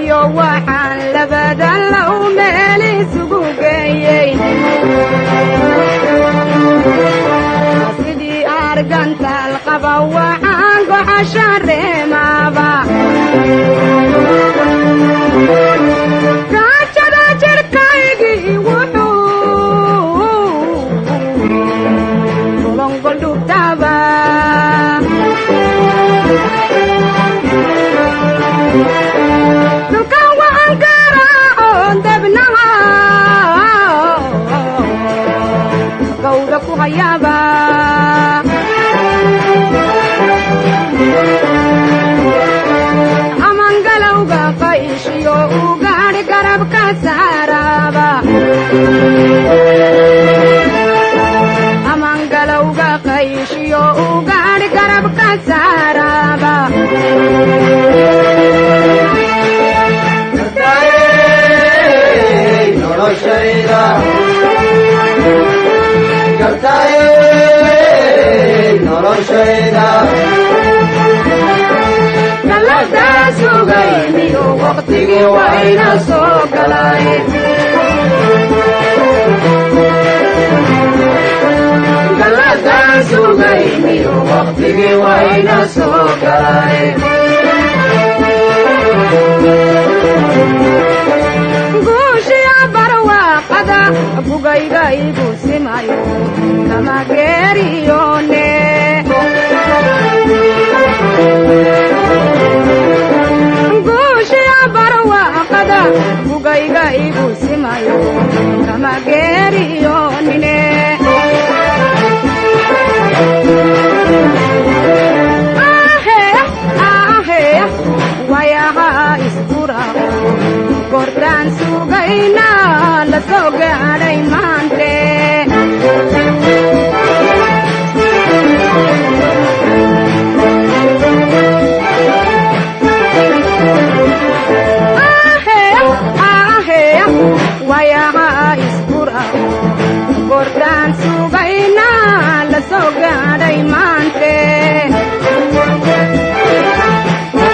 iyo waxaan labadan law meel isugu geeyey sidii argantaal qaba waxaan goxasha reemaaba gaajada jirkaygii wuxuu golongol dhubtaba dulkan waan garaacoon debnaha gawda ku hayaaba amangalowga qayshiyo u gaadhi garabka saaraba amangalowga qayshiyo u gaadhi garabka saaraba galada sugayniyo waqtigii wayna soo galay galada sugayniyo waqtigii wayna soo galay bugayga igu simayo kama geeriyone guushiya barwaaqada bugayga igu simayo kama geeriyonine wayaha iskura gordaan sugayna la soo gaadhay maante wayaha iskura gordaan sugayna la soo gaadhay